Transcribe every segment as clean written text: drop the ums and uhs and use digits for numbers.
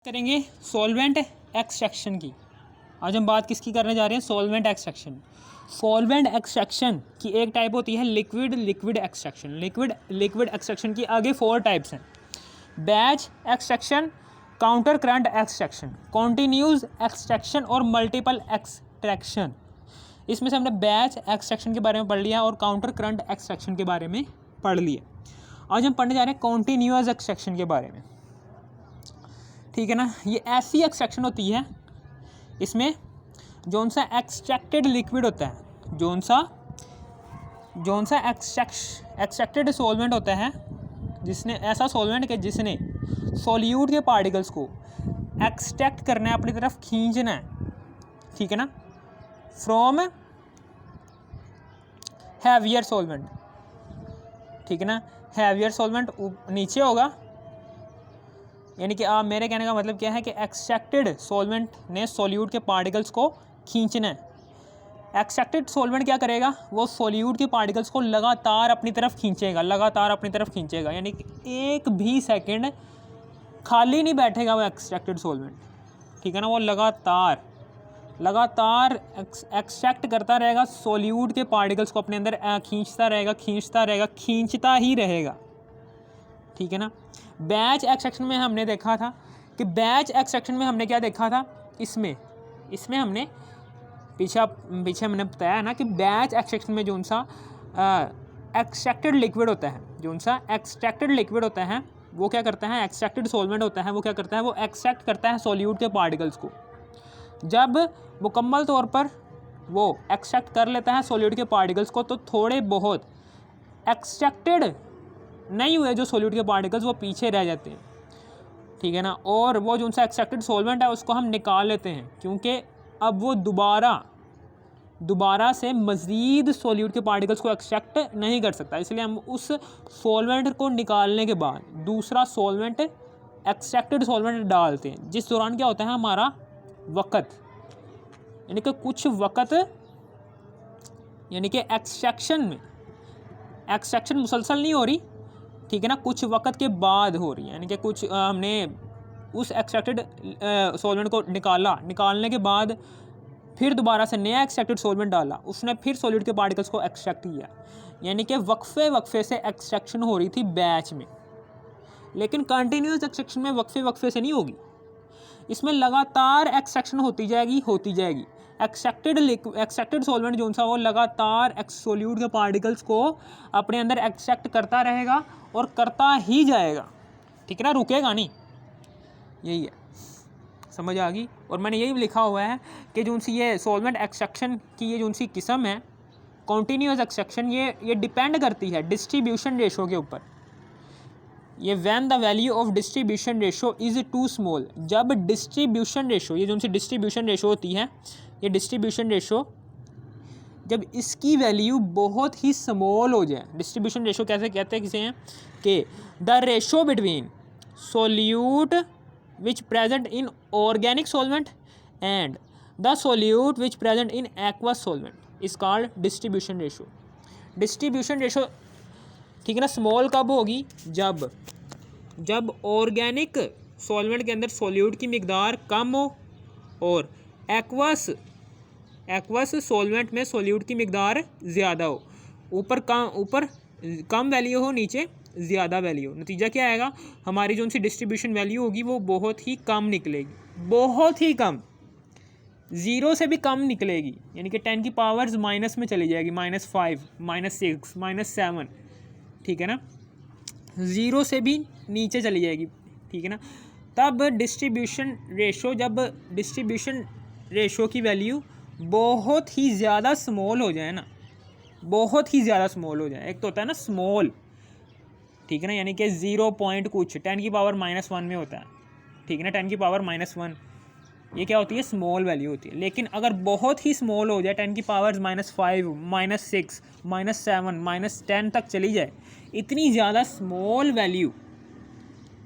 करेंगे solvent extraction की। आज हम बात किसकी करने जा रहे हैं? Solvent extraction. सॉल्वेंट एक्सट्रैक्शन की एक टाइप होती है लिक्विड एक्सट्रैक्शन। लिक्विड एक्सट्रैक्शन की आगे 4 टाइप्स हैं: batch extraction, counter current extraction, continuous extraction और मल्टीपल एक्सट्रैक्शन। इसमें से हमने बैच एक्सट्रैक्शन के बारे में पढ़ लिया और काउंटर करंट एक्सट्रैक्शन के बारे में पढ़ लिया। आज हम पढ़ने जा रहे हैं कॉन्टिन्यूस एक्सट्रैक्शन के बारे में। ठीक है ना। ये ऐसी एक्सट्रैक्शन होती है, इसमें जौन सा एक्सट्रैक्टेड लिक्विड होता है, जौन सा एक्सट्रैक्टेड सॉल्वेंट होता है, जिसने ऐसा सॉल्वेंट के जिसने सॉल्यूट के पार्टिकल्स को एक्सट्रैक्ट करना है, अपनी तरफ खींचना है। ठीक है ना। From heavier solvent. ठीक है ना। हैवियर सॉल्वेंट नीचे होगा, यानी कि आप, मेरे कहने का मतलब क्या है कि एक्सट्रैक्टेड सॉल्वेंट ने सॉल्यूट के पार्टिकल्स को खींचना है। एक्सट्रैक्टेड सॉल्वेंट क्या करेगा? वो सॉल्यूट के पार्टिकल्स को लगातार अपनी तरफ खींचेगा, यानी कि एक भी सेकंड खाली नहीं बैठेगा वो एक्सट्रैक्टेड सॉल्वेंट। ठीक है ना। वो लगातार एक्सट्रैक्ट करता रहेगा, सॉल्यूट के पार्टिकल्स को अपने अंदर खींचता ही रहेगा। ठीक है ना। बैच एक्सट्रैक्शन में हमने देखा था कि क्या देखा था, इसमें हमने पीछे हमने बताया ना कि बैच एक्सट्रैक्शन में जोन सा एक्सट्रैक्टेड लिक्विड होता है वो क्या करता है, एक्सट्रैक्टेड सॉल्वेंट होता है वो क्या करता है, वो एक्सट्रैक्ट करता है सॉल्यूट के पार्टिकल्स को। जब मुकम्मल तौर पर वो एक्सट्रैक्ट कर लेता है सॉल्यूट के पार्टिकल्स को, तो थोड़े बहुत एक्सट्रैक्टेड नहीं हुए जो सॉल्यूट के पार्टिकल्स वो पीछे रह जाते हैं। ठीक है ना। और वो जो सा एक्सट्रैक्टेड सॉल्वेंट है उसको हम निकाल लेते हैं, क्योंकि अब वो दोबारा से मज़ीद सॉल्यूट के पार्टिकल्स को एक्सट्रैक्ट नहीं कर सकता। इसलिए हम उस सॉल्वेंट को निकालने के बाद दूसरा सॉल्वेंट, एक्सट्रैक्टेड सॉल्वेंट डालते हैं, जिस दौरान क्या होता है, हमारा वक़्त, यानी कि कुछ वक़्त, यानी कि एक्सट्रैक्शन मुसलसल नहीं हो रही। ठीक है ना। कुछ वक़्त के बाद हो रही है, यानी कि कुछ हमने उस एक्सट्रैक्टेड सॉल्वेंट को निकालने के बाद फिर दोबारा से नया एक्सट्रैक्टेड सॉल्वेंट डाला, उसने फिर सॉल्यूट के पार्टिकल्स को एक्सट्रैक्ट किया, यानी कि वक्फे से एक्सट्रैक्शन हो रही थी बैच में। लेकिन कंटिन्यूस एक्सट्रैक्शन में वक्फे से नहीं होगी, इसमें लगातार एक्सट्रैक्शन होती जाएगी। एक्सट्रैक्टेड सॉल्वेंट जो सा वो लगातार सॉल्यूट के पार्टिकल्स को अपने अंदर एक्सट्रैक्ट करता रहेगा और करता ही जाएगा। ठीक है ना, रुकेगा नहीं। यही है, समझ आ गई। और मैंने यही लिखा हुआ है कि जो सी ये सॉल्वेंट एक्सट्रैक्शन की ये जो सी किस्म है कॉन्टीन्यूस एक्सट्रैक्शन, ये डिपेंड करती है डिस्ट्रीब्यूशन रेशो के ऊपर। ये when the value of distribution ratio is too small, जब डिस्ट्रीब्यूशन रेशो, ये जो सी डिस्ट्रीब्यूशन रेशो होती है, ये डिस्ट्रीब्यूशन रेशो जब इसकी वैल्यू बहुत ही स्मॉल हो जाए, डिस्ट्रीब्यूशन रेशो कैसे कहते हैं, किसे हैं कि the ratio between solute which present in organic solvent and the solute which present in aqueous solvent is called distribution ratio. Distribution ratio, ठीक है ना, स्मॉल कब होगी? जब ऑर्गेनिक सॉल्वेंट के अंदर सॉल्यूट की मिकदार कम हो और एक्वस सॉल्वेंट में सॉल्यूट की मिकदार ज़्यादा हो। ऊपर कम वैल्यू हो, नीचे ज़्यादा वैल्यू हो। नतीजा क्या आएगा? हमारी जो सी डिस्ट्रीब्यूशन वैल्यू होगी वो बहुत ही कम निकलेगी, बहुत ही कम, 0 से भी कम निकलेगी, यानी कि 10 की पावर्स माइनस में चली जाएगी, -5, -6, -7। ठीक है ना। 0 से भी नीचे चली जाएगी। ठीक है ना। तब डिस्ट्रीब्यूशन रेशो की वैल्यू बहुत ही ज़्यादा स्मॉल हो जाए ना, बहुत ही ज़्यादा स्मॉल हो जाए। एक तो होता है ना स्मॉल, ठीक है ना, यानी कि 0 पॉइंट कुछ 10 की पावर -1 में होता है। ठीक है ना। 10 की पावर -1 ये क्या होती है? स्मॉल वैल्यू होती है। लेकिन अगर बहुत ही स्मॉल हो जाए, 10 की पावर -5, -6, -7, -10 तक चली जाए, इतनी ज़्यादा स्मॉल वैल्यू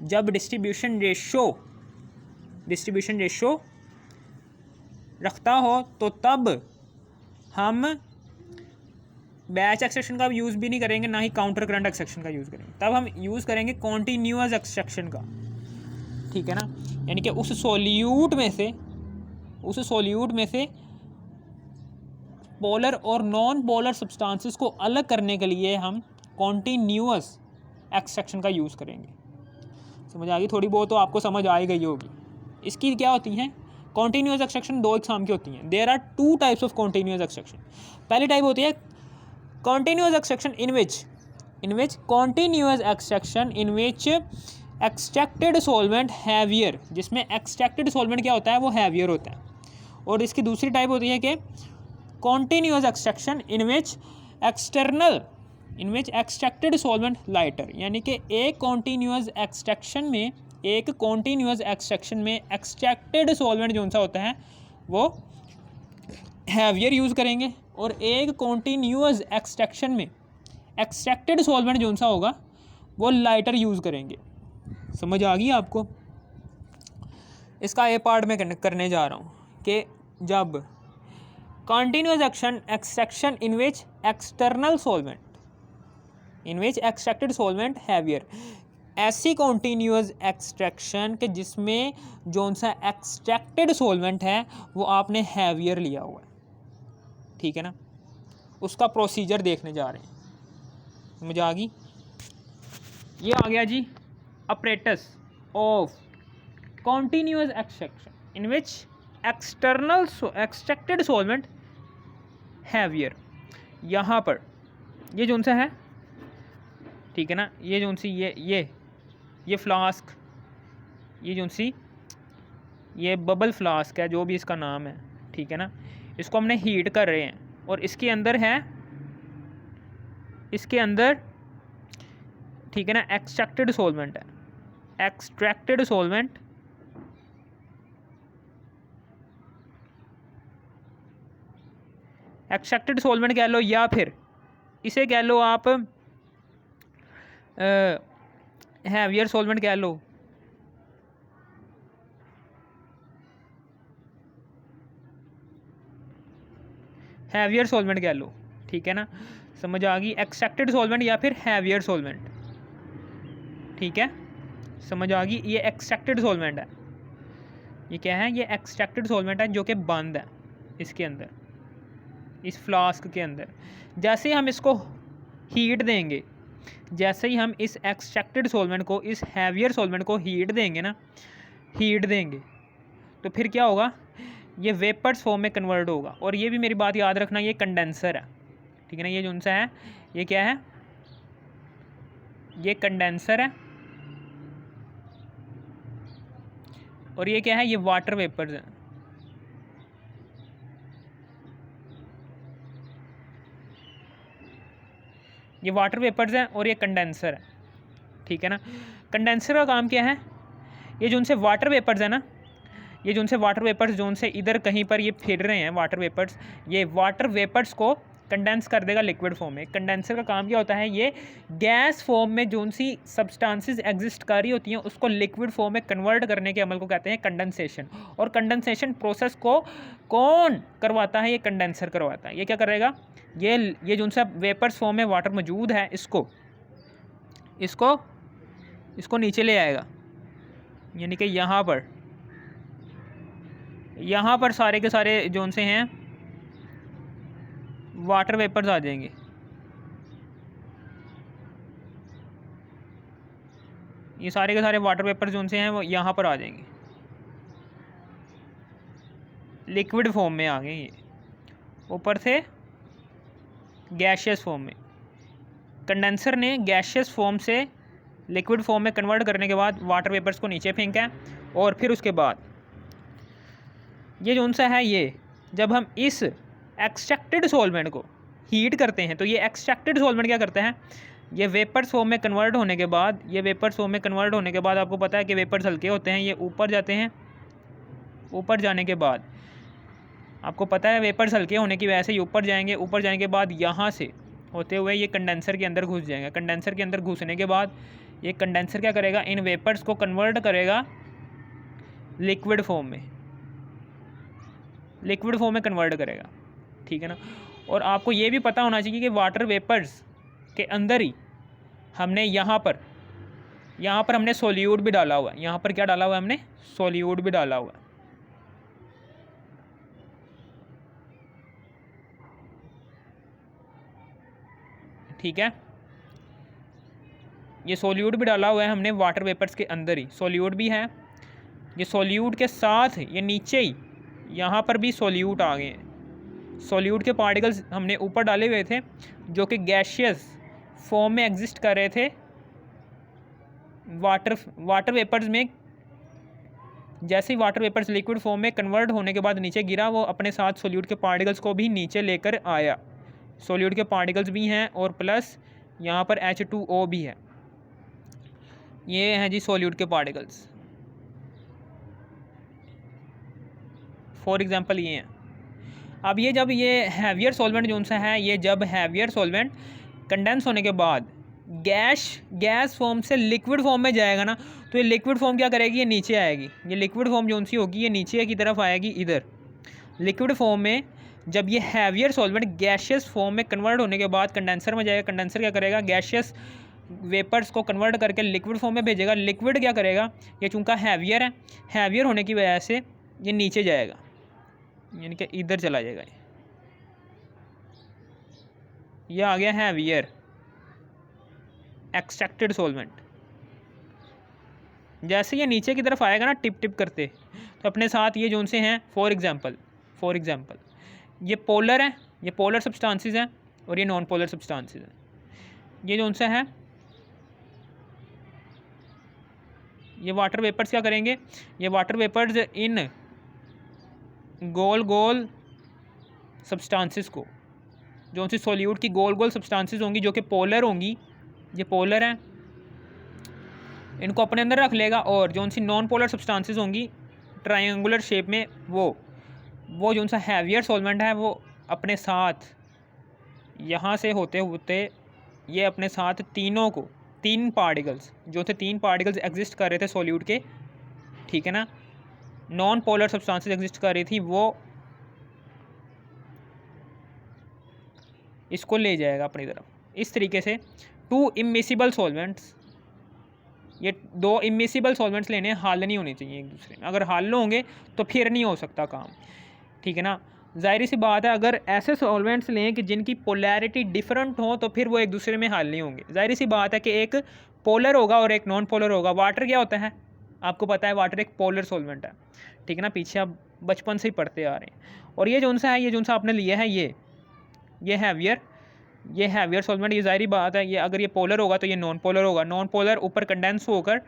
जब डिस्ट्रीब्यूशन रेशो रखता हो, तो तब हम बैच एक्सट्रैक्शन का यूज़ भी नहीं करेंगे, ना ही काउंटर करंट एक्सट्रैक्शन का यूज़ करेंगे। तब हम यूज़ करेंगे कॉन्टीन्यूअस एक्सट्रैक्शन का। ठीक है ना। यानी कि उस सॉल्यूट में से पोलर और नॉन पोलर सब्सटेंसेस को अलग करने के लिए हम कॉन्टीन्यूअस एक्सट्रैक्शन का यूज़ करेंगे। समझ आ गई? थोड़ी बहुत तो आपको समझ आ ही गई होगी। इसकी क्या होती हैं कॉन्टीन्यूअस एक्सट्रैक्शन? 2 एग्जाम की होती हैं। There are 2 types of continuous extraction. पहली टाइप होती है continuous extraction in which continuous extraction in which extracted solvent heavier, जिसमें एक्सट्रैक्टेड सॉल्वेंट क्या होता है वो हैवियर होता है। और इसकी दूसरी टाइप होती है कि continuous extraction in which extracted solvent lighter, यानी कि एक कॉन्टीन्यूअस एक्सट्रैक्शन में एक्सट्रैक्टेड सॉल्वेंट जो सा होता है वो हैवियर यूज़ करेंगे, और एक कॉन्टीन्यूअस एक्सट्रैक्शन में एक्सट्रैक्टेड सॉल्वेंट जो सा होगा वो लाइटर यूज़ करेंगे। समझ आ गई आपको? इसका ए पार्ट में करने जा रहा हूँ कि जब continuous extraction in which extracted solvent heavier, ऐसी कॉन्टीन्यूअस एक्सट्रैक्शन के जिसमें जो सा एक्सट्रैक्टेड सॉल्वेंट है वो आपने हैवियर लिया हुआ है, ठीक है ना। उसका प्रोसीजर देखने जा रहे हैं। समझ आ गई? ये आ गया जी apparatus of continuous extraction in which extracted solvent heavier। यहाँ पर ये जो सा है, ठीक है ना, ये जो सी ये फ्लास्क, ये जो सी ये बबल फ्लास्क है, जो भी इसका नाम है, ठीक है ना, इसको हमने हीट कर रहे हैं और इसके अंदर ठीक है ना एक्सट्रैक्टेड सॉल्वेंट है, एक्सट्रैक्टेड सॉल्वेंट कह लो, या फिर इसे कह लो आप हैवियर सॉल्वेंट कह लो। हैवियर सॉल्वेंट कह लो, ठीक है ना। समझ आ गई? एक्सट्रैक्टेड सॉल्वेंट या फिर हैवियर सॉल्वेंट, ठीक है। समझ आ गई? ये एक्सट्रैक्टेड सॉल्वेंट है। ये क्या है? ये एक्सट्रैक्टेड सॉल्वेंट है जो कि बंद है इसके अंदर, इस फ्लास्क के अंदर। जैसे ही हम इसको हीट देंगे, जैसे ही हम इस एक्सट्रैक्टेड सॉल्वेंट को, इस हैवियर सॉल्वेंट को हीट देंगे तो फिर क्या होगा? ये वेपर्स फॉर्म में कन्वर्ट होगा। और ये भी मेरी बात याद रखना, ये कंडेंसर है, ठीक है ना। ये जो सा है ये क्या है? ये कंडेंसर है। और ये क्या है? ये वाटर वेपर्स है। ये वाटर वेपर्स हैं और ये कंडेंसर है, ठीक है ना। कंडेंसर का काम क्या है? ये जो उनसे वाटर वेपर्स है ना, ये जो उनसे वाटर वेपर्स जो उनसे इधर कहीं पर ये फिर रहे हैं वाटर वेपर्स, ये वाटर वेपर्स को कंडेंस कर देगा लिक्विड फॉर्म में। कंडेंसर का काम क्या होता है? ये गैस फॉर्म में जो सी सब्सटेंसेस एग्जिस्ट कर रही होती हैं उसको लिक्विड फॉर्म में कन्वर्ट करने के अमल को कहते हैं कंडेंसेशन। और कंडेंसेशन प्रोसेस को कौन करवाता है? ये कंडेंसर करवाता है। ये क्या करेगा? ये जो सा वेपर्स फॉर्म में वाटर मौजूद है इसको नीचे ले आएगा, यानी कि यहाँ पर सारे के सारे जो से हैं वाटर वेपर्स आ जाएंगे। ये सारे के सारे वाटर वेपर्स जो से हैं वो यहाँ पर आ जाएंगे, लिक्विड फॉर्म में आ गए। ये ऊपर से गैशियस फॉर्म में, कंडेंसर ने गैशियस फॉर्म से लिक्विड फॉर्म में कन्वर्ट करने के बाद वाटर वेपर्स को नीचे फेंका है। और फिर उसके बाद ये जो सा है, ये जब हम इस एक्सट्रैक्टेड सॉल्वेंट को हीट करते हैं तो ये एक्सट्रैक्टेड सॉल्वेंट क्या करता है? ये वेपर्स फॉर्म में कन्वर्ट होने के बाद आपको पता है कि वेपर्स हल्के होते हैं, ये ऊपर जाते हैं। ऊपर जाने के बाद आपको पता है वेपर्स हल्के होने की वजह से ये ऊपर जाएंगे। ऊपर जाने के बाद यहाँ से होते हुए ये कंडेंसर के अंदर घुस जाएंगे। कंडेंसर के अंदर घुसने के बाद ये कंडेंसर क्या करेगा? इन वेपर्स को कन्वर्ट करेगा लिक्विड फॉर्म में कन्वर्ट करेगा, ठीक है ना। और आपको ये भी पता होना चाहिए कि वाटर वेपर्स के अंदर ही हमने यहाँ पर यहाँ पर हमने सोल्यूट भी डाला हुआ है, यहाँ पर क्या डाला हुआ है हमने, सोल्यूट भी डाला हुआ है। ठीक है, ये सोल्यूट भी डाला हुआ है हमने वाटर वेपर्स के अंदर ही, सोल्यूट भी है। ये सोल्यूट के साथ ये नीचे ही यहाँ पर भी सोल्यूट आ गए हैं। सोल्यूट के पार्टिकल्स हमने ऊपर डाले हुए थे जो कि गैशियस फॉर्म में एग्जिस्ट कर रहे थे वाटर वेपर्स में। जैसे ही वाटर वेपर्स लिक्विड फॉर्म में कन्वर्ट होने के बाद नीचे गिरा, वो अपने साथ सोल्यूट के पार्टिकल्स को भी नीचे लेकर आया। सोल्यूट के पार्टिकल्स भी हैं और प्लस यहाँ पर H2O भी है। ये हैं जी सोल्यूट के पार्टिकल्स, फॉर एग्जांपल ये हैं। अब ये जब ये हैवियर सॉल्वेंट जो सा है, ये जब हैवियर सॉल्वेंट कंडेंस होने के बाद गैस फॉर्म से लिक्विड फॉर्म में जाएगा ना, तो ये लिक्विड फॉर्म क्या करेगी, ये नीचे आएगी। ये लिक्विड फॉर्म जो सी होगी ये नीचे की तरफ आएगी इधर। लिक्विड फॉर्म में जब ये हैवियर सॉल्वेंट गैशियस फॉर्म में कन्वर्ट होने के बाद कंडेंसर में जाएगा। कंडेंसर क्या करेगा, गैशियस वेपर्स को कन्वर्ट करके लिक्विड फॉर्म में भेजेगा। लिक्विड क्या करेगा, ये चूँकि हैवियर है, हैवियर होने की वजह से ये नीचे जाएगा, यानी कि इधर चला जाएगा। ये आ गया हैवियर एक्सट्रैक्टेड सॉल्वेंट। जैसे ये नीचे की तरफ आएगा ना टिप टिप करते, तो अपने साथ ये जो से हैं फॉर एग्जांपल ये पोलर हैं, ये पोलर सब्सटेंसेस हैं और ये नॉन पोलर सब्सटेंसेस हैं। ये जो से हैं ये वाटर वेपर्स क्या करेंगे, ये वाटर वेपर्स इन गोल गोल सब्सटेंसेस को, जो सी सोल्यूट की गोल गोल सब्सटेंसेस होंगी जो कि पोलर होंगी, ये पोलर हैं, इनको अपने अंदर रख लेगा। और जो सी नॉन पोलर सब्सटेंसेस होंगी ट्रायंगुलर शेप में, वो जो सा हैवियर सॉल्वेंट है वो अपने साथ यहाँ से होते होते ये अपने साथ तीन पार्टिकल्स एग्जिस्ट कर रहे थे सोल्यूट के, ठीक है ना, नॉन पोलर सब्सटेंसेस एग्जिस्ट कर रही थी, वो इसको ले जाएगा अपनी तरफ। इस तरीके से टू इमिसिबल सॉल्वेंट्स, ये दो इमिसिबल सॉल्वेंट्स लेने, हल नहीं होने चाहिए एक दूसरे में। अगर हल होंगे तो फिर नहीं हो सकता काम, ठीक है ना। ज़ाहिर सी बात है, अगर ऐसे सॉल्वेंट्स लें कि जिनकी पोलैरिटी डिफरेंट हो तो फिर वो एक दूसरे में हल नहीं होंगे। ज़ाहिर सी बात है कि एक पोलर होगा और एक नॉन पोलर होगा। वाटर क्या होता है, आपको पता है, वाटर एक पोलर सॉल्वेंट है, ठीक है ना, पीछे आप बचपन से ही पढ़ते आ रहे हैं। और ये जो सा है, ये जो सा आपने लिया है, ये हैवियर सॉल्वेंट, ये ज़ाहिर बात है, ये अगर ये पोलर होगा तो ये नॉन पोलर होगा। नॉन पोलर ऊपर कंडेंस होकर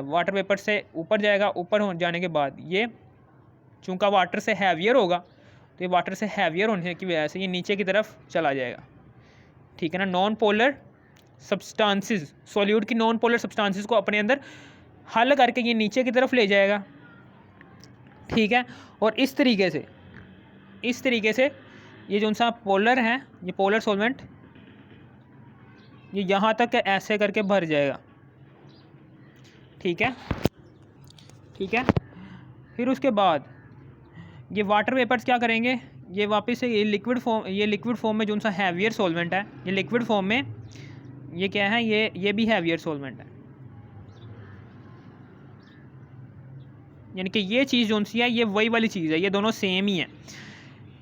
वाटर वेपर से ऊपर जाएगा। ऊपर हो जाने के बाद ये चूँकि वाटर से हैवियर होगा, तो ये वाटर से हैवियर होने की वजह से ये नीचे की तरफ चला जाएगा, ठीक है ना। नॉन पोलर सब्सटेंसेस, सॉल्यूट की नॉन पोलर सब्सटेंसेस को अपने अंदर हल करके ये नीचे की तरफ ले जाएगा, ठीक है। और इस तरीके से ये जो सा पोलर है, ये पोलर सॉल्वेंट ये यहाँ तक ऐसे करके भर जाएगा, ठीक है। फिर उसके बाद ये वाटर वेपर्स क्या करेंगे, ये वापस से ये लिक्विड फॉर्म में जो सा हैवियर सॉल्वेंट है, ये लिक्विड फॉर्म में ये क्या है, ये भी हैवियर सॉल्वेंट है। यानी कि ये चीज़ जो सी है ये वही वाली चीज़ है, ये दोनों सेम ही है।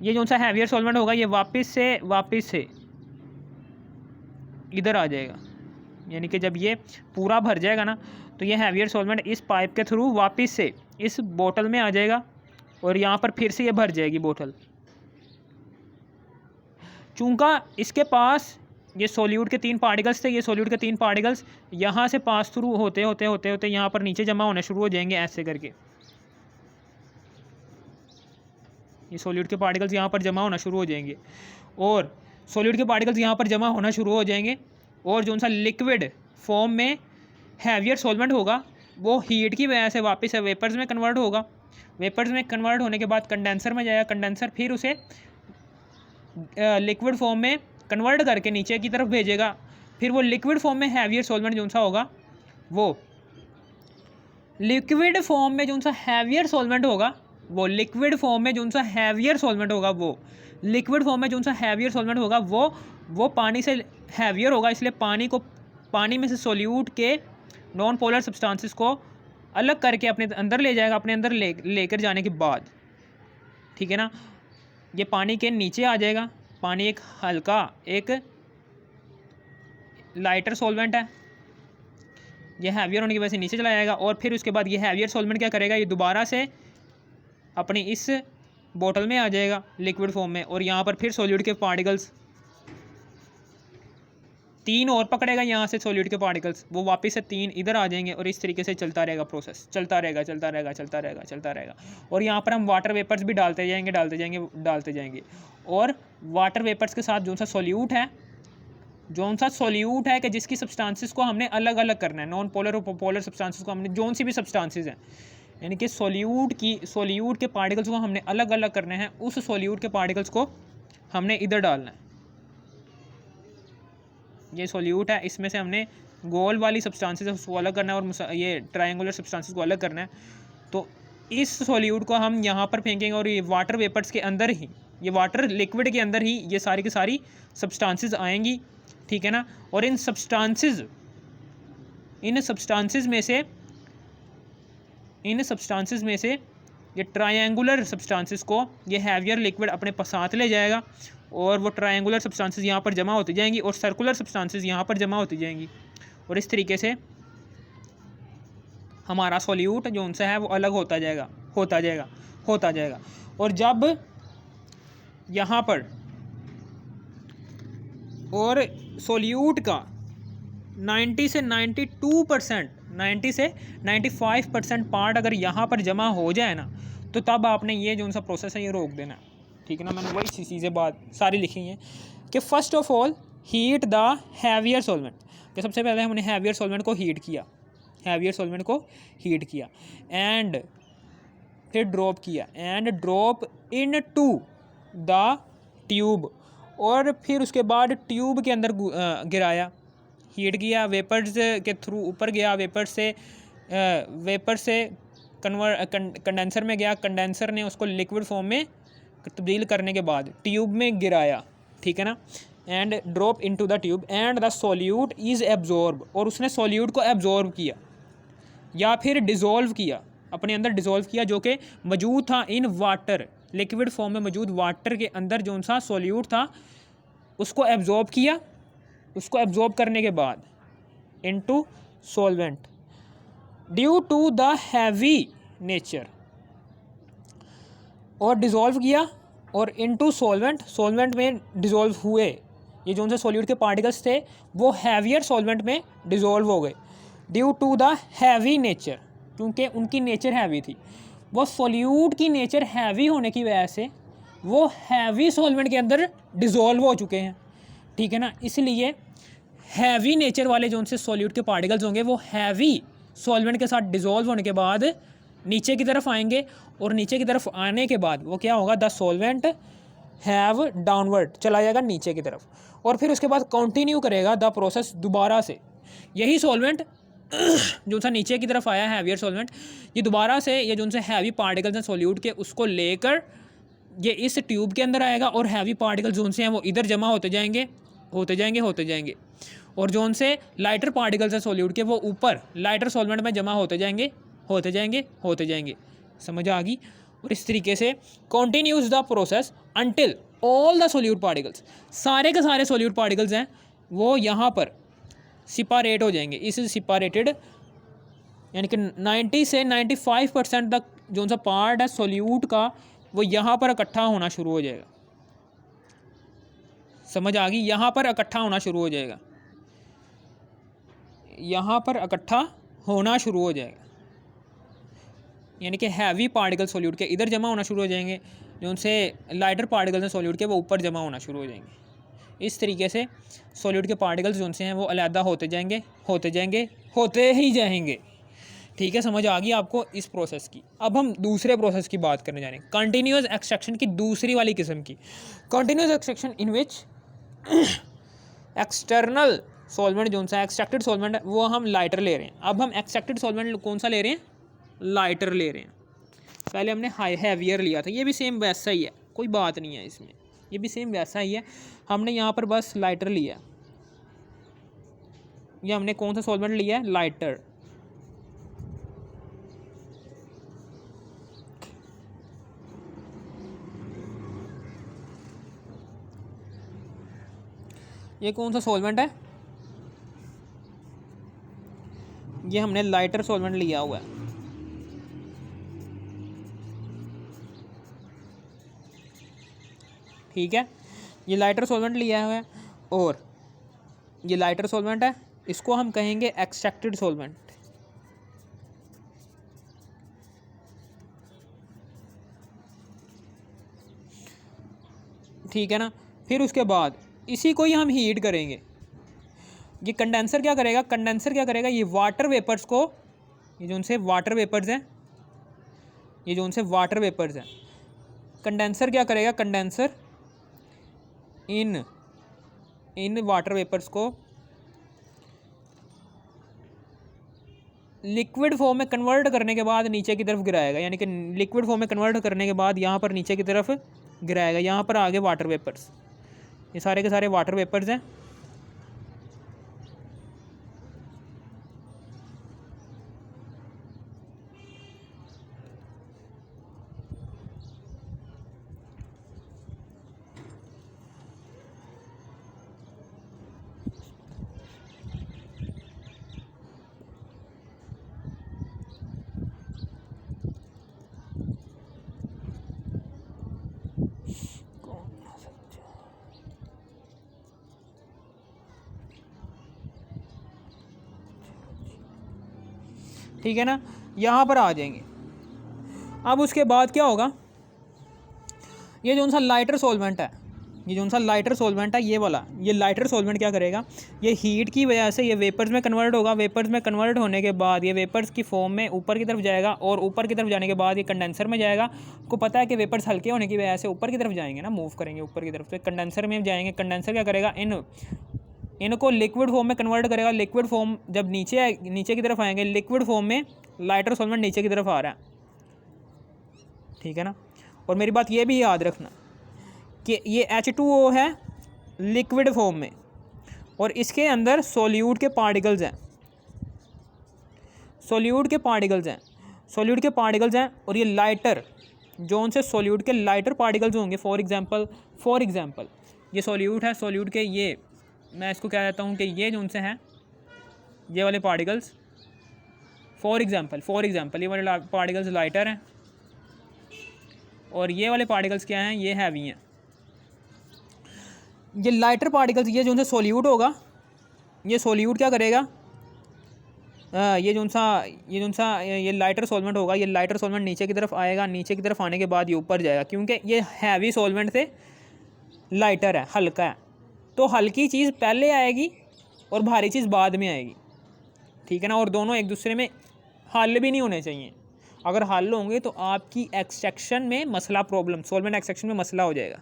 ये जो सा हैवियर सॉल्वेंट होगा ये वापस से इधर आ जाएगा, यानी कि जब ये पूरा भर जाएगा ना, तो ये हैवियर सॉल्वेंट इस पाइप के थ्रू वापस से इस बोतल में आ जाएगा और यहाँ पर फिर से ये भर जाएगी बोतल। चूँकि इसके पास ये सोल्यूट के 3 पार्टिकल्स थे, ये सोल्यूट के 3 पार्टिकल्स यहाँ से पास थ्रू होते यहाँ पर नीचे जमा होना शुरू हो जाएंगे ऐसे करके। ये सोल्यूट के पार्टिकल्स यहाँ पर जमा होना शुरू हो जाएंगे और सोल्यूट के पार्टिकल्स यहाँ पर जमा होना शुरू हो जाएंगे और जो सा लिक्विड फॉर्म में हैवियर सॉल्वेंट होगा वो हीट की वजह से वापस से वेपर्स में कन्वर्ट होगा। वेपर्स में कन्वर्ट होने के बाद कंडेंसर में जाएगा। कंडेंसर फिर उसे लिक्विड फॉर्म में कन्वर्ट करके नीचे की तरफ भेजेगा। फिर वो लिक्विड फॉर्म में हैवियर सॉल्वेंट जो सा होगा, वो लिक्विड फॉर्म में जो सा हैवियर सॉल्वेंट होगा, वो पानी से हैवियर होगा, इसलिए पानी में से सोल्यूट के नॉन पोलर सब्सटेंसेस को अलग करके अपने अंदर ले जाएगा, अपने अंदर लेकर जाने के बाद, ठीक है ना, ये पानी के नीचे आ जाएगा। पानी एक हल्का, एक लाइटर सॉल्वेंट है, ये हैवियर होने की वजह से नीचे चला जाएगा। और फिर उसके बाद ये हैवियर सॉल्वेंट क्या करेगा, ये दोबारा से अपनी इस बोतल में आ जाएगा लिक्विड फॉर्म में, और यहाँ पर फिर सॉल्यूट के पार्टिकल्स 3 और पकड़ेगा, यहाँ से सॉल्यूट के पार्टिकल्स वो वापस से 3 इधर आ जाएंगे, और इस तरीके से चलता रहेगा प्रोसेस, चलता रहेगा चलता रहेगा चलता रहेगा चलता रहेगा। और यहाँ पर हम वाटर वेपर्स भी डालते जाएंगे डालते जाएंगे डालते जाएंगे। और वाटर वेपर्स के साथ जो सा सॉल्यूट है कि जिसकी सब्सटेंसेस को हमने अलग अलग करना है, नॉन पोलर और पोलर सब्सटेंसेस को हमने जोन सी भी सब्सटेंसेस हैं, यानी कि सॉल्यूट के पार्टिकल्स को हमने अलग अलग करने हैं, उस सॉल्यूट के पार्टिकल्स को हमने इधर डालना है। ये सॉल्यूट है, इसमें से हमने गोल वाली सब्सटेंसेस उसको अलग करना है और ये ट्रायंगुलर सब्सटेंसेस को अलग करना है। तो इस सॉल्यूट को हम यहाँ पर फेंकेंगे, और ये वाटर वेपर्स के अंदर ही, ये वाटर लिक्विड के अंदर ही ये सारी की सारी सब्सटेंसेस आएंगी, ठीक है ना। और इन सब्सटेंसेस में से ये ट्रायंगुलर सब्सटेंसेस को ये हैवियर लिक्विड अपने साथ ले जाएगा, और वो ट्रायंगुलर सब्सटेंसेस यहाँ पर जमा होती जाएंगी, और सर्कुलर सब्सटेंसेस यहाँ पर जमा होती जाएंगी, और इस तरीके से हमारा सॉल्यूट जो उनसे है वो अलग होता जाएगा। और जब यहाँ पर और सॉल्यूट का 90 से 95% पार्ट अगर यहाँ पर जमा हो जाए ना, तो तब आपने ये जो सा प्रोसेस है ये रोक देना है, ठीक है ना। मैंने वही चीज़ें बात सारी लिखी हैं कि first of all heat the heavier solvent, कि सबसे पहले हमने हैवियर सॉल्वेंट को हीट किया एंड फिर drop into the tube, और फिर उसके बाद ट्यूब के अंदर गिराया, हीट किया, वेपर्स के थ्रू ऊपर गया, वेपर से कंडेंसर में गया, कंडेंसर ने उसको लिक्विड फॉर्म में तब्दील करने के बाद ट्यूब में गिराया, ठीक है ना। And drop into the tube and the solute is absorb, और उसने सॉल्यूट को एब्जॉर्ब किया या फिर डिज़ोल्व किया, अपने अंदर डिज़ोल्व किया, जो कि मौजूद था इन वाटर, लिक्विड फॉर्म में मौजूद वाटर के अंदर जो सा सॉल्यूट था उसको एब्जॉर्ब किया। उसको एब्जॉर्ब करने के बाद into solvent due to the heavy nature, और डिज़ोल्व किया, और इनटू सॉल्वेंट में डिज़ोल्व हुए, ये जो से सॉल्यूट के पार्टिकल्स थे वो हैवियर सॉल्वेंट में डिज़ोल्व हो गए due to the heavy nature, क्योंकि उनकी नेचर हैवी थी। वो सॉल्यूट की नेचर हैवी होने की वजह से वो हैवी सॉल्वेंट के अंदर डिज़ोल्व हो चुके हैं, ठीक है ना। इसलिए हैवी नेचर वाले जो उनसे सॉल्यूट के पार्टिकल्स होंगे वो हैवी सॉल्वेंट के साथ डिज़ोल्व होने के बाद नीचे की तरफ आएंगे, और नीचे की तरफ आने के बाद वो क्या होगा, द सॉल्वेंट हैव डाउनवर्ड, चला जाएगा नीचे की तरफ, और फिर उसके बाद कंटिन्यू करेगा द प्रोसेस दोबारा से। यही सॉल्वेंट जो सा नीचे की तरफ आया है हैवियर सॉल्वेंट, ये दोबारा से ये जो से हैवी पार्टिकल्स हैं सॉल्यूट के उसको लेकर ये इस ट्यूब के अंदर आएगा, और हैवी पार्टिकल्स जो से हैं वो इधर जमा होते जाएंगे, और जो उनसे लाइटर पार्टिकल्स हैं सॉल्यूट के वो ऊपर लाइटर सॉल्वेंट में जमा होते जाएंगे। समझ आ गई। और इस तरीके से continues the process until all the solute particles, सारे के सारे सॉल्यूट पार्टिकल्स हैं वो यहाँ पर सिपारेट हो जाएंगे। इस सिपारेटेड यानी कि 90 से 95% तक जो सा पार्ट है सॉल्यूट का वो यहाँ पर इकट्ठा होना शुरू हो जाएगा। समझ आ गई, यहाँ पर इकट्ठा होना शुरू हो जाएगा, यानी कि हैवी पार्टिकल सॉल्यूट के इधर जमा होना शुरू हो जाएंगे, जो उनसे लाइटर पार्टिकल्स हैं सॉल्यूट के वो ऊपर जमा होना शुरू हो जाएंगे। इस तरीके से सॉल्यूट के पार्टिकल्स जो उनसे हैं वो अलहदा होते ही जाएंगे। ठीक है, समझ आ गई आपको इस प्रोसेस की। अब हम दूसरे प्रोसेस की बात करने जा रहे हैं, कंटिन्यूअस एक्सट्रैक्शन की दूसरी वाली किस्म की। Continuous extraction in which external solvent जो सा एक्सट्रैक्टेड सॉल्वेंट है वो हम लाइटर ले रहे हैं। अब हम एक्सट्रैक्टेड सॉल्वेंट कौन सा ले रहे हैं, लाइटर ले रहे हैं। पहले हमने हैवियर लिया था, ये भी सेम वैसा ही है, कोई बात नहीं है इसमें, ये भी सेम वैसा ही है। हमने यहाँ पर बस लाइटर लिया, ये हमने कौन सा सॉल्वेंट लिया है, लाइटर। ये कौन सा सॉल्वेंट है, ये हमने लाइटर सॉल्वेंट लिया हुआ है। ठीक है, ये लाइटर सॉल्वेंट लिया हुआ है और ये लाइटर सॉल्वेंट है, इसको हम कहेंगे एक्सट्रैक्टेड सॉल्वेंट। ठीक है ना। फिर उसके बाद इसी को ही हम हीट करेंगे। ये कंडेंसर क्या करेगा, कंडेंसर क्या करेगा, ये वाटर वेपर्स को, ये जो उनसे वाटर वेपर्स हैं, ये जो उनसे वाटर वेपर्स हैं, कंडेंसर क्या करेगा, कंडेंसर इन वाटर वेपर्स को लिक्विड फॉर्म में कन्वर्ट करने के बाद नीचे की तरफ गिराएगा, यानी कि लिक्विड फॉर्म में कन्वर्ट करने के बाद यहाँ पर नीचे की तरफ गिराएगा। यहाँ पर आगे वाटर वेपर्स, ये सारे के सारे वाटर वेपर्स हैं। ठीक है ना, यहाँ पर आ जाएंगे। अब उसके बाद क्या होगा, ये जो सा लाइटर सॉल्वेंट है, ये जो सा लाइटर सॉल्वेंट है, ये वाला, ये लाइटर सॉल्वेंट क्या करेगा, ये हीट की वजह से ये वेपर्स में कन्वर्ट होगा। वेपर्स में कन्वर्ट होने के बाद ये वेपर्स की फॉर्म में ऊपर की तरफ जाएगा और ऊपर की तरफ जाने के बाद ये कंडेंसर में जाएगा। आपको पता है कि वेपर्स हल्के होने की वजह से ऊपर की तरफ जाएंगे ना, मूव करेंगे ऊपर की तरफ, तो कंडेंसर में जाएंगे। कंडेंसर क्या करेगा, इनको लिक्विड फॉर्म में कन्वर्ट करेगा। लिक्विड फॉर्म जब नीचे की तरफ आएंगे, लिक्विड फॉर्म में लाइटर सॉल्वेंट नीचे की तरफ आ रहा है। ठीक है ना। और मेरी बात ये भी याद रखना कि ये H2O है लिक्विड फॉर्म में और इसके अंदर सोल्यूट के पार्टिकल्स हैं, सोल्यूट के पार्टिकल्स हैं, सोल्यूट के पार्टिकल्स हैं। और ये लाइटर जो उनसे सोल्यूट के लाइटर पार्टिकल्स होंगे, फॉर एग्जांपल ये सोल्यूट है, सोल्यूट के ये मैं इसको क्या कहता हूँ कि ये जो उनसे हैं ये वाले पार्टिकल्स, फॉर एग्जांपल ये वाले पार्टिकल्स लाइटर हैं और ये वाले पार्टिकल्स क्या हैं, ये हैवी हैं। ये लाइटर पार्टिकल्स, ये जो उनसे सोल्यूट होगा, ये सोल्यूट क्या करेगा, ये लाइटर सॉल्वेंट होगा, ये लाइटर सॉल्वेंट नीचे की तरफ आएगा। नीचे की तरफ आने के बाद ये ऊपर जाएगा, क्योंकि ये हैवी सॉल्वेंट से लाइटर है, हल्का है, तो हल्की चीज़ पहले आएगी और भारी चीज़ बाद में आएगी। ठीक है ना। और दोनों एक दूसरे में हल भी नहीं होने चाहिए। अगर हल होंगे तो आपकी एक्सट्रैक्शन में मसला, प्रॉब्लम, सॉल्वेंट एक्सट्रैक्शन में मसला हो जाएगा।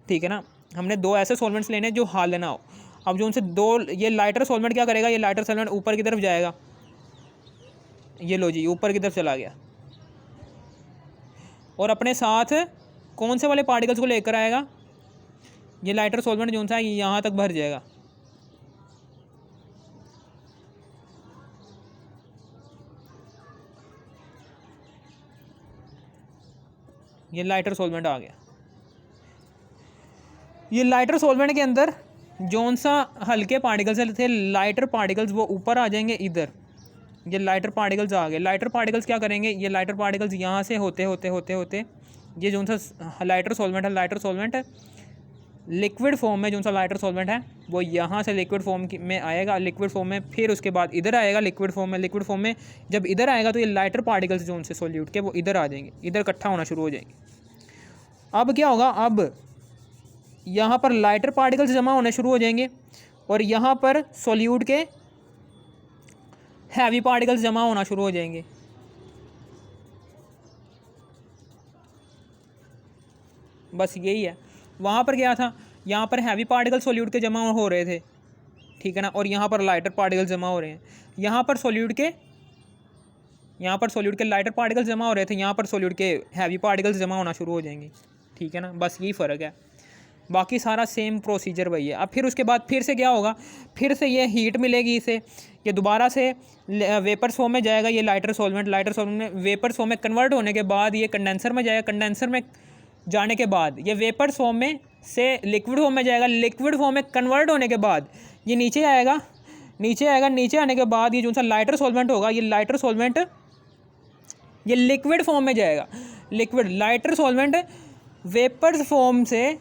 ठीक है ना। हमने दो ऐसे सॉल्वेंट्स लेने जो हल ना हो। अब जो उनसे दो, ये लाइटर सॉल्वेंट क्या करेगा, ये लाइटर सॉल्वेंट ऊपर की तरफ जाएगा, ये लो जी ऊपर की तरफ चला गया, और अपने साथ कौन से वाले पार्टिकल्स को लेकर आएगा, ये लाइटर सॉल्वेंट जो है यहाँ तक भर जाएगा। ये लाइटर सॉल्वेंट आ गया। ये लाइटर सॉल्वेंट के अंदर जौन सा हल्के पार्टिकल्स थे, लाइटर पार्टिकल्स, वो ऊपर आ जाएंगे इधर। ये लाइटर पार्टिकल्स आ गए। लाइटर पार्टिकल्स क्या करेंगे, ये लाइटर पार्टिकल्स यहाँ से होते होते ये जो सा लाइटर सॉल्वेंट है, लाइटर सॉल्वेंट है लिक्विड फॉर्म में, जो सा लाइटर सॉल्वेंट है वो यहाँ से लिक्विड फॉर्म में आएगा, लिक्विड फॉर्म में, फिर उसके बाद इधर आएगा लिक्विड फॉर्म में। लिक्विड फॉर्म में जब इधर आएगा तो ये लाइटर पार्टिकल्स जो उनसे सोल्यूट के, वो इधर आ जाएंगे, इधर इकट्ठा होना शुरू हो जाएंगे। अब क्या होगा, अब यहाँ पर लाइटर पार्टिकल्स जमा होने शुरू हो जाएंगे और यहाँ पर सोल्यूट के हैवी पार्टिकल्स जमा होना शुरू हो जाएंगे। बस यही है। वहाँ पर क्या था, यहाँ पर हैवी पार्टिकल सोल्यूट के जमा हो रहे थे, ठीक है ना, और यहाँ पर लाइटर पार्टिकल्स जमा हो रहे हैं। यहाँ पर सोल्यूट के लाइटर पार्टिकल्स जमा हो रहे थे, यहाँ पर सोल्यूट के हैवी पार्टिकल्स जमा होना शुरू हो जाएंगे। ठीक है ना, बस यही फ़र्क है, बाकी सारा सेम प्रोसीजर वही है। अब फिर उसके बाद फिर से क्या होगा, फिर से ये हीट मिलेगी इसे, ये दोबारा से वेपर फॉर्म में जाएगा। ये लाइटर सॉल्वेंट में वेपर फॉर्म में कन्वर्ट होने के बाद ये कंडेंसर में जाएगा। कंडेंसर में जाने के बाद ये वेपर फॉर्म में से लिक्विड फॉर्म में जाएगा, लिक्विड फॉर्म में कन्वर्ट होने के बाद ये नीचे आएगा, नीचे आने के बाद ये जो सा लाइटर सॉल्वेंट होगा, ये लाइटर सॉल्वेंट ये लिक्विड फॉर्म में जाएगा। Liquid lighter solvent vapours form से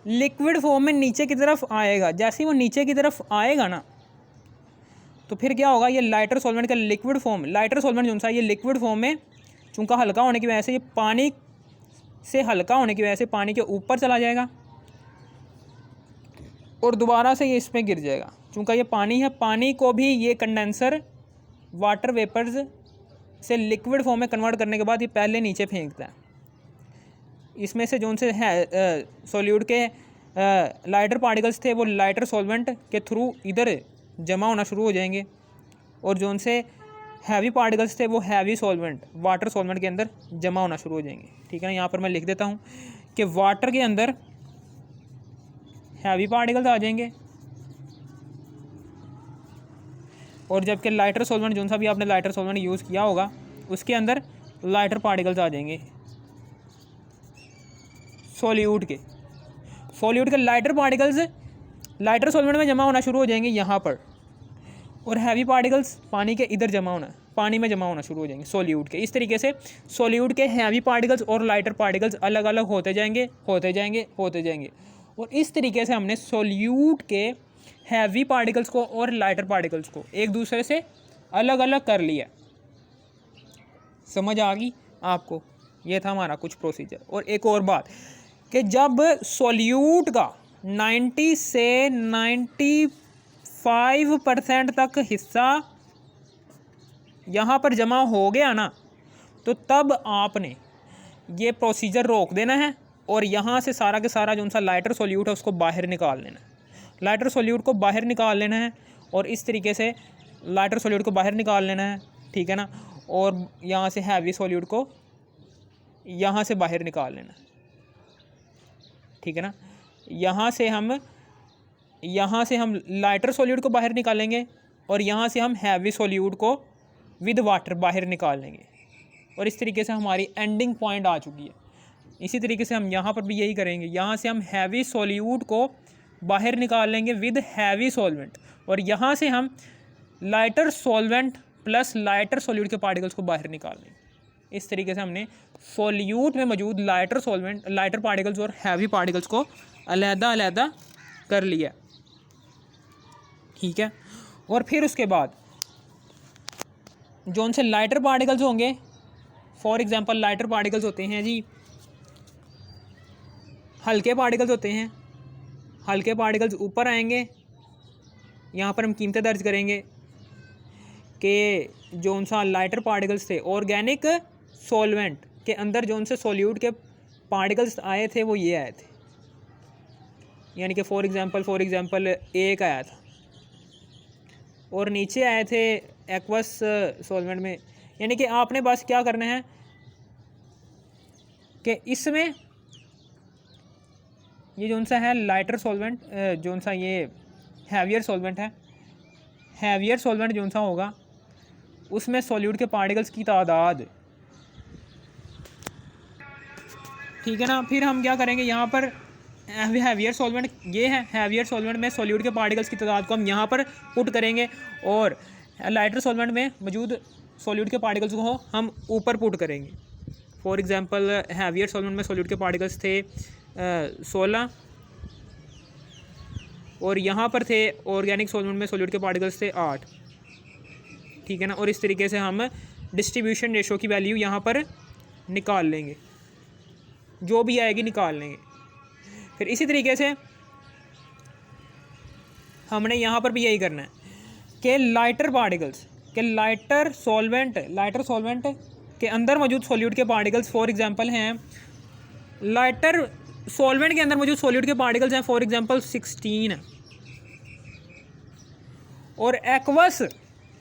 लिक्विड फॉर्म में नीचे की तरफ आएगा। जैसे ही वो नीचे की तरफ आएगा ना, तो फिर क्या होगा, ये लाइटर सॉल्वेंट का लिक्विड फॉर्म, लाइटर सॉल्वेंट जो सा ये लिक्विड फॉर्म में चूँकि हल्का होने की वजह से, ये पानी से हल्का होने की वजह से पानी के ऊपर चला जाएगा और दोबारा से ये इसमें गिर जाएगा। चूँकि ये पानी है, पानी को भी ये कंडेंसर वाटर वेपर्स से लिक्विड फॉर्म में कन्वर्ट करने के बाद ये पहले नीचे फेंकता है। इसमें से जो से है सॉल्यूट के लाइटर पार्टिकल्स थे वो लाइटर सॉल्वेंट के थ्रू इधर जमा होना शुरू हो जाएंगे, और जो से हैवी पार्टिकल्स थे वो हैवी सॉल्वेंट वाटर सॉल्वेंट के अंदर जमा होना शुरू हो जाएंगे। ठीक है ना, यहाँ पर मैं लिख देता हूँ कि वाटर के अंदर हैवी पार्टिकल्स आ जाएंगे, और जबकि लाइटर सॉल्वेंट जो सा भी आपने लाइटर सॉल्वेंट यूज़ किया होगा उसके अंदर लाइटर पार्टिकल्स आ जाएंगे सॉल्यूट के लाइटर पार्टिकल्स लाइटर सॉल्वेंट में जमा होना शुरू हो जाएंगे यहाँ पर, और हैवी पार्टिकल्स पानी के इधर पानी में जमा होना शुरू हो जाएंगे सॉल्यूट के। इस तरीके से सॉल्यूट के हैवी पार्टिकल्स और लाइटर पार्टिकल्स अलग अलग होते जाएंगे, और इस तरीके से हमने सॉल्यूट के हैवी पार्टिकल्स को और लाइटर पार्टिकल्स को एक दूसरे से अलग अलग कर लिया। समझ आ गई आपको? ये था हमारा कुछ प्रोसीजर। और एक और बात कि जब सॉल्यूट का 90 से 95% तक हिस्सा यहाँ पर जमा हो गया ना, तो तब आपने ये प्रोसीजर रोक देना है और यहाँ से सारा के सारा जो सा लाइटर सॉल्यूट है उसको बाहर निकाल लेना है। लाइटर सॉल्यूट को बाहर निकाल लेना है, और इस तरीके से लाइटर सॉल्यूट को बाहर निकाल लेना है। ठीक है ना, और यहाँ से हैवी सॉल्यूट को यहाँ से बाहर निकाल लेना है। ठीक है ना, यहाँ से हम लाइटर सॉल्यूट को बाहर निकालेंगे, और यहाँ से हम हैवी सॉल्यूट को विद वाटर बाहर निकाल लेंगे, और इस तरीके से हमारी एंडिंग पॉइंट आ चुकी है। इसी तरीके से हम यहाँ पर भी यही करेंगे। यहाँ से हम हैवी सॉल्यूट को बाहर निकाल लेंगे विद हैवी सॉल्वेंट, और यहाँ से हम lighter solvent plus lighter solute के पार्टिकल्स को बाहर निकाल लेंगे। इस तरीके से हमने सॉल्यूट में मौजूद लाइटर सॉल्वेंट लाइटर पार्टिकल्स और हैवी पार्टिकल्स को अलग-अलग कर लिया। ठीक है, और फिर उसके बाद जो उनसे लाइटर पार्टिकल्स होंगे, फॉर एग्जांपल लाइटर पार्टिकल्स होते हैं जी, हल्के पार्टिकल्स होते हैं। हल्के पार्टिकल्स ऊपर आएंगे, यहाँ पर हम कीमतें दर्ज करेंगे कि जो उनसा लाइटर पार्टिकल्स थे ऑर्गेनिक सॉल्वेंट के अंदर जो उनसे सॉल्यूट के पार्टिकल्स आए थे वो ये आए थे, यानी कि फॉर एग्जांपल एक आया था, और नीचे आए थे एक्वस सॉल्वेंट में। यानी कि आपने बस क्या करना है कि इसमें ये जो सा है लाइटर सॉल्वेंट, जो सा ये हैवियर सॉल्वेंट है, हैवियर सॉल्वेंट जो सा होगा उसमें सॉल्यूट के पार्टिकल्स की तादाद, ठीक है ना। फिर हम क्या करेंगे, यहाँ पर हैवियर सॉल्वेंट ये है, हैवियर सॉल्वेंट में सॉल्यूट के पार्टिकल्स की तादाद को हम यहाँ पर पुट करेंगे, और लाइटर सॉल्वेंट में मौजूद सॉल्यूट के पार्टिकल्स को हम ऊपर पुट करेंगे। फॉर एग्जांपल हैवियर सॉल्वेंट में सॉल्यूट के पार्टिकल्स थे 16, और यहाँ पर थे ऑर्गेनिक सॉल्वेंट में सॉल्यूट के पार्टिकल्स थे 8। ठीक है ना, और इस तरीके से हम डिस्ट्रीब्यूशन रेशो की वैल्यू यहाँ पर निकाल लेंगे, जो भी आएगी निकाल लेंगे। फिर इसी तरीके से हमने यहाँ पर भी यही करना है कि लाइटर पार्टिकल्स के लाइटर सॉल्वेंट के अंदर मौजूद सॉल्यूट के पार्टिकल्स, फॉर एग्जांपल हैं लाइटर सॉल्वेंट के अंदर मौजूद सॉल्यूट के पार्टिकल्स हैं फॉर एग्जांपल 16 है, और एक्वस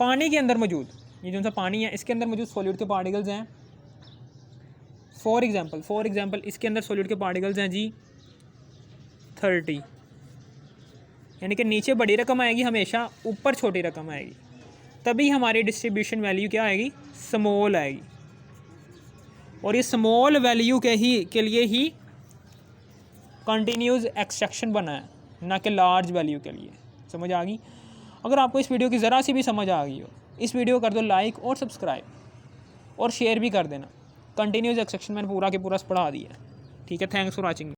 पानी के अंदर मौजूद ये जो सा पानी है इसके अंदर मौजूद सॉल्यूट के पार्टिकल्स हैं फॉर एग्जांपल इसके अंदर सॉल्यूट के पार्टिकल्स हैं जी 30। यानी कि नीचे बड़ी रकम आएगी हमेशा, ऊपर छोटी रकम आएगी, तभी हमारी डिस्ट्रीब्यूशन वैल्यू क्या आएगी, स्मॉल आएगी। और ये स्मॉल वैल्यू के लिए ही कंटिन्यूस एक्सट्रैक्शन बना है, ना कि लार्ज वैल्यू के लिए। समझ आ गई? अगर आपको इस वीडियो की ज़रा सी भी समझ आ गई हो, इस वीडियो कर दो लाइक और सब्सक्राइब और शेयर भी कर देना। कंटिन्यूस एक्सट्रैक्शन मैंने पूरा के पूरा पढ़ा दिया है। ठीक है, थैंक्स फॉर वॉचिंग।